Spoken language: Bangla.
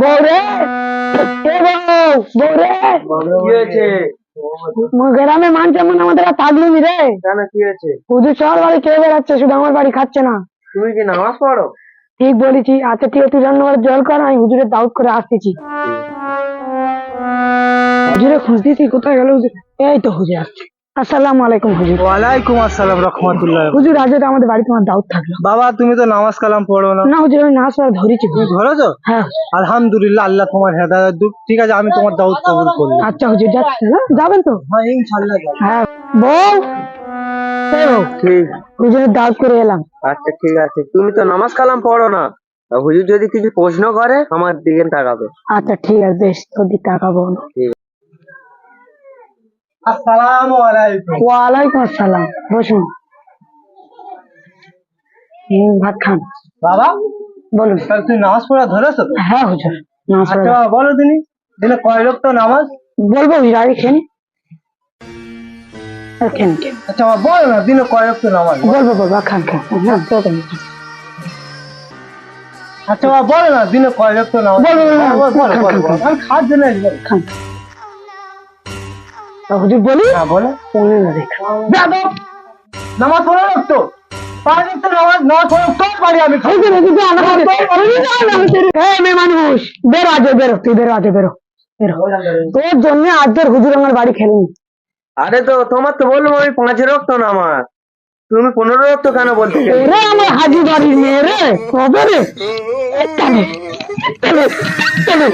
বৌরে এ বউ বৌরে কি হয়েছে? গ্রামে মান যেমন আমাদের আর থাকলো নি রে। কেন কি হয়েছে? হুজুর সবার বাড়ি খেয়ে বেড়াচ্ছে, শুধু আমার বাড়ি খাচ্ছে না। তুমি কি নামাজ পড়ো? ঠিক বলেছি। আচ্ছা ঠিক আছে, রান্নাঘরে জল কর, আমি হুজুরের দাউদ করে আসতেছি। হুজুরে খুঁজতেছি, কোথায় গেল হুজুর? এই তো হুজুর আসছে। আসসালামু আলাইকুম হুজুর। ওয়ালাইকুম আসসালাম রহমতুল্লাহ। হুজুর আজ তো আমাদের বাড়িতে আমার দাউদ থাকলো। বাবা তুমি তো নামাজ কালাম পড়ো না। না হুজুর, আমি নাচ পড়া ধরেছি। তুমি ধরেছো? হ্যাঁ। আলহামদুলিল্লাহ, আল্লাহ তোমার হেদায়েত দিক। ঠিক আছে, আমি তোমার দাউদ কবুল করলাম। আচ্ছা হুজুর যাচ্ছি, হ্যাঁ যাবেন তো? হ্যাঁ ইনশাআল্লাহ যাব। হ্যাঁ বউ, এই বউ, ঠিক। হুজুরের দাউদ করে এলাম। আচ্ছা ঠিক আছে, তুমি তো নামাজ কালাম পড়ো না। তা হুজুর যদি কিছু প্রশ্ন করে আমার দিকে তাকাবে। আচ্ছা ঠিক আছে, বেশ, তোর দিকে তাকাবো না। আসসালামু আলাইকুম। ওয়ালাইকুম আসসালাম, বসুন। ভাত খান। বাবা বলুন। তাহলে তুমি নামাজ পড়া ধরেছো তো? হ্যাঁ হুজুর, নামাজ আচ্ছা পড়া। বাবা, বলো দিনে কয় ওয়াক্ত নামাজ? বলবো হুজুর, আগে খেন। খেন খেন। আচ্ছা বাবা বলো না, দিনে কয় ওয়াক্ত নামাজ? বলবো বলবো, খান খান। হ্যাঁ তো খান। আচ্ছা বাবা বলো না, দিনে কয় ওয়াক্ত নামাজ? বলো, বলো, বলো, বলো, খান, বলো, খান, বলো। আমি খাওয়ার জন্য আসবো। খান। তা হুজুর বলি, হ্যাঁ বলো। পড়ে না দেখা। দাদা নামাজ পড়া রাখতো পারি তো, নামাজ পড়া তো পারি আমি। হুজুর হুজুর মেয়ে মানুষ, বেরো আজ, বেরো তুই, বেরো আজ, বেরো বেরো। তোর জন্য আজ হুজুর আমার বাড়ি খেলেনি। আরে তো তোমার তো বললাম আমি 5 রক্ত নামাজ, তুমি 15 রক্ত কেন বলছো? ওরে আমার হাজি বাড়ির মেয়ে রে, কবে রে? চলো, চলো, চলো।